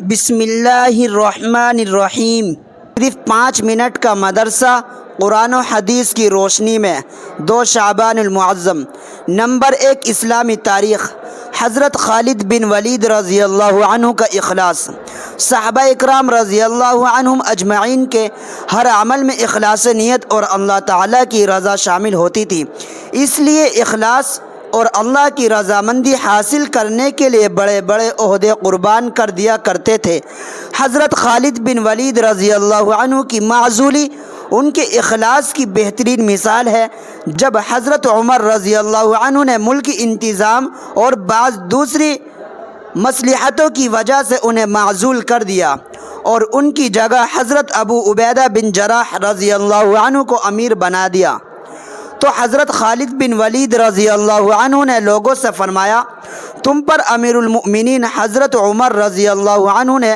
بسم اللہ الرحمن الرحیم۔ صرف 5 منٹ کا مدرسہ قرآن و حدیث کی روشنی میں 2 شعبان المعظم۔ نمبر 1، اسلامی تاریخ۔ حضرت خالد بن ولید رضی اللہ عنہ کا اخلاص۔ صحابہ اکرام رضی اللہ عنہم اجمعین کے ہر عمل میں اخلاص نیت اور اللہ تعالیٰ کی رضا شامل ہوتی تھی، اس لیے اخلاص اور اللہ کی رضامندی حاصل کرنے کے لیے بڑے بڑے عہدے قربان کر دیا کرتے تھے۔ حضرت خالد بن ولید رضی اللہ عنہ کی معزولی ان کے اخلاص کی بہترین مثال ہے۔ جب حضرت عمر رضی اللہ عنہ نے ملکی انتظام اور بعض دوسری مصلحتوں کی وجہ سے انہیں معزول کر دیا اور ان کی جگہ حضرت ابو عبیدہ بن جراح رضی اللہ عنہ کو امیر بنا دیا، تو حضرت خالد بن ولید رضی اللہ عنہ نے لوگوں سے فرمایا، تم پر امیر المؤمنین حضرت عمر رضی اللہ عنہ نے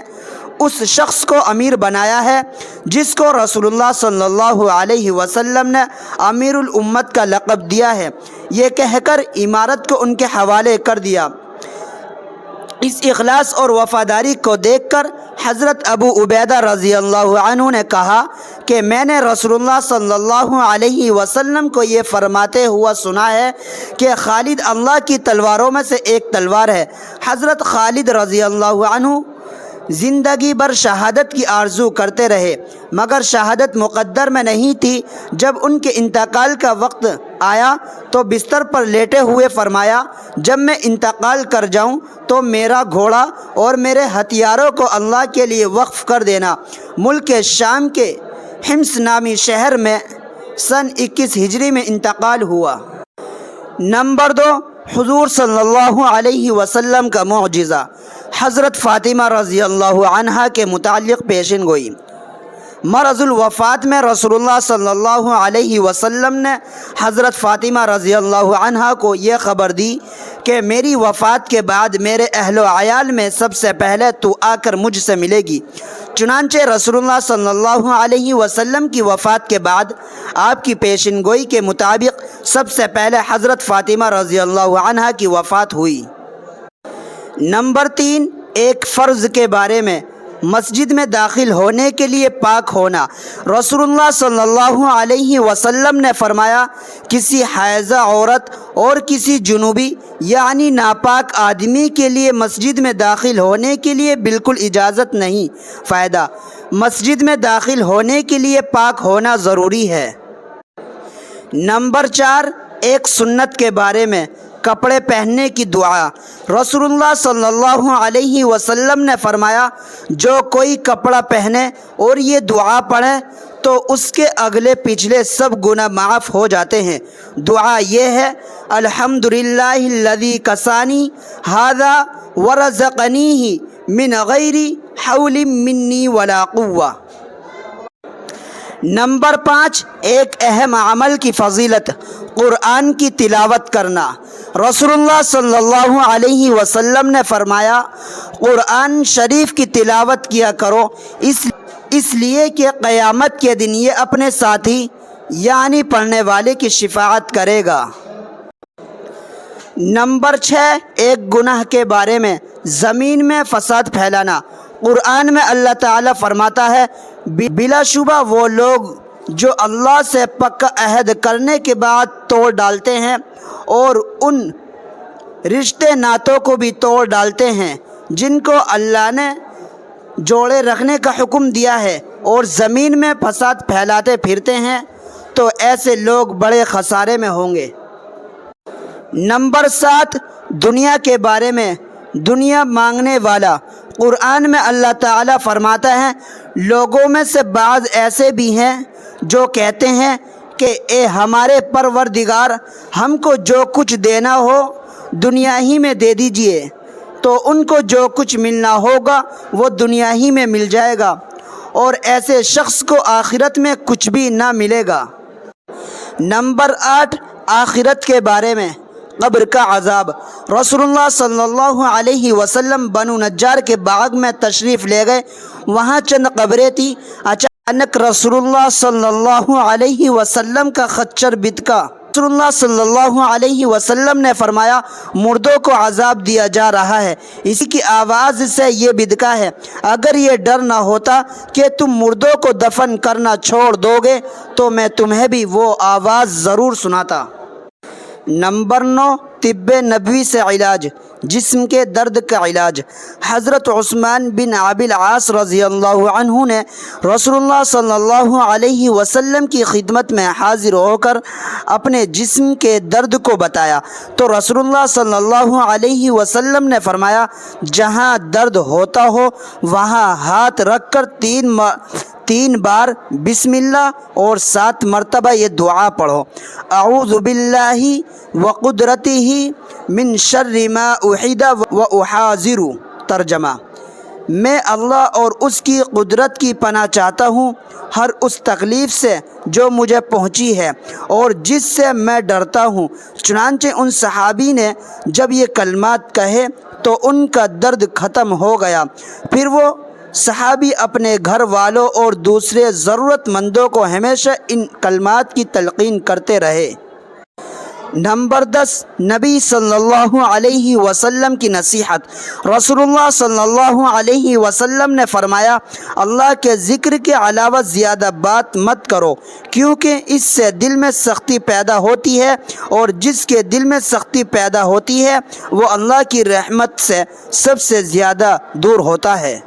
اس شخص کو امیر بنایا ہے جس کو رسول اللہ صلی اللہ علیہ وسلم نے امیر الامت کا لقب دیا ہے۔ یہ کہہ کر امارت کو ان کے حوالے کر دیا۔ اس اخلاص اور وفاداری کو دیکھ کر حضرت ابو عبیدہ رضی اللہ عنہ نے کہا کہ میں نے رسول اللہ صلی اللہ علیہ وسلم کو یہ فرماتے ہوا سنا ہے کہ خالد اللہ کی تلواروں میں سے ایک تلوار ہے۔ حضرت خالد رضی اللہ عنہ زندگی بھر شہادت کی آرزو کرتے رہے، مگر شہادت مقدر میں نہیں تھی۔ جب ان کے انتقال کا وقت آیا تو بستر پر لیٹے ہوئے فرمایا، جب میں انتقال کر جاؤں تو میرا گھوڑا اور میرے ہتھیاروں کو اللہ کے لیے وقف کر دینا۔ ملک شام کے حمص نامی شہر میں سن 21 ہجری میں انتقال ہوا۔ نمبر 2، حضور صلی اللہ علیہ وسلم کا معجزہ۔ حضرت فاطمہ رضی اللہ عنہا کے متعلق پیشن گوئی۔ مرض الوفات میں رسول اللہ صلی اللہ علیہ وسلم نے حضرت فاطمہ رضی اللہ عنہا کو یہ خبر دی کہ میری وفات کے بعد میرے اہل و عیال میں سب سے پہلے تو آ کر مجھ سے ملے گی۔ چنانچہ رسول اللہ صلی اللہ علیہ وسلم کی وفات کے بعد آپ کی پیشن گوئی کے مطابق سب سے پہلے حضرت فاطمہ رضی اللہ عنہا کی وفات ہوئی۔ نمبر 3، ایک فرض کے بارے میں، مسجد میں داخل ہونے کے لیے پاک ہونا۔ رسول اللہ صلی اللہ علیہ وسلم نے فرمایا، کسی حائضہ عورت اور کسی جنوبی یعنی ناپاک آدمی کے لیے مسجد میں داخل ہونے کے لیے بالکل اجازت نہیں۔ فائدہ: مسجد میں داخل ہونے کے لیے پاک ہونا ضروری ہے۔ نمبر 4، ایک سنت کے بارے میں، کپڑے پہننے کی دعا۔ رسول اللہ صلی اللہ علیہ وسلم نے فرمایا، جو کوئی کپڑا پہنے اور یہ دعا پڑھے تو اس کے اگلے پچھلے سب گناہ معاف ہو جاتے ہیں۔ دعا یہ ہے، الحمدللہ الذی کسانی ھذا ورزقنیہ من غیر حول منی ولا قوہ۔ نمبر 5، ایک اہم عمل کی فضیلت، قرآن کی تلاوت کرنا۔ رسول اللہ صلی اللہ علیہ وسلم نے فرمایا، قرآن شریف کی تلاوت کیا کرو، اس لیے کہ قیامت کے دن یہ اپنے ساتھی یعنی پڑھنے والے کی شفاعت کرے گا۔ نمبر 6، ایک گناہ کے بارے میں، زمین میں فساد پھیلانا۔ قرآن میں اللہ تعالیٰ فرماتا ہے، بلا شبہ وہ لوگ جو اللہ سے پکا عہد کرنے کے بعد توڑ ڈالتے ہیں اور ان رشتے ناتوں کو بھی توڑ ڈالتے ہیں جن کو اللہ نے جوڑے رکھنے کا حکم دیا ہے، اور زمین میں فساد پھیلاتے پھرتے ہیں، تو ایسے لوگ بڑے خسارے میں ہوں گے۔ نمبر 7، دنیا کے بارے میں، دنیا مانگنے والا۔ قرآن میں اللہ تعالیٰ فرماتا ہے، لوگوں میں سے بعض ایسے بھی ہیں جو کہتے ہیں کہ اے ہمارے پروردگار، ہم کو جو کچھ دینا ہو دنیا ہی میں دے دیجئے، تو ان کو جو کچھ ملنا ہوگا وہ دنیا ہی میں مل جائے گا، اور ایسے شخص کو آخرت میں کچھ بھی نہ ملے گا۔ نمبر 8، آخرت کے بارے میں، قبر کا عذاب۔ رسول اللہ صلی اللہ علیہ وسلم بنو نجار کے باغ میں تشریف لے گئے، وہاں چند قبریں تھیں۔ اچانک رسول اللہ صلی اللہ علیہ وسلم کا خچر بدکا رسول اللہ صلی اللہ علیہ وسلم نے فرمایا مردوں کو عذاب دیا جا رہا ہے، اسی کی آواز سے یہ بدکا ہے۔ اگر یہ ڈر نہ ہوتا کہ تم مردوں کو دفن کرنا چھوڑ دو گے تو میں تمہیں بھی وہ آواز ضرور سناتا۔ نمبر 9، طب نبوی سے علاج، جسم کے درد کا علاج۔ حضرت عثمان بن ابی العاص رضی اللہ عنہ نے رسول اللہ صلی اللہ علیہ وسلم کی خدمت میں حاضر ہو کر اپنے جسم کے درد کو بتایا تو رسول اللہ صلی اللہ علیہ وسلم نے فرمایا جہاں درد ہوتا ہو وہاں ہاتھ رکھ کر تین بار بسم اللہ اور 7 مرتبہ یہ دعا پڑھو، اعوذ باللہ وقدرتہ من شر ما احد واحاذر۔ ترجمہ: میں اللہ اور اس کی قدرت کی پناہ چاہتا ہوں ہر اس تکلیف سے جو مجھے پہنچی ہے اور جس سے میں ڈرتا ہوں۔ چنانچہ ان صحابی نے جب یہ کلمات کہے تو ان کا درد ختم ہو گیا۔ پھر وہ صحابی اپنے گھر والوں اور دوسرے ضرورت مندوں کو ہمیشہ ان کلمات کی تلقین کرتے رہے۔ نمبر 10، نبی صلی اللہ علیہ وسلم کی نصیحت۔ رسول اللہ صلی اللہ علیہ وسلم نے فرمایا اللہ کے ذکر کے علاوہ زیادہ بات مت کرو کیونکہ اس سے دل میں سختی پیدا ہوتی ہے اور جس کے دل میں سختی پیدا ہوتی ہے وہ اللہ کی رحمت سے سب سے زیادہ دور ہوتا ہے۔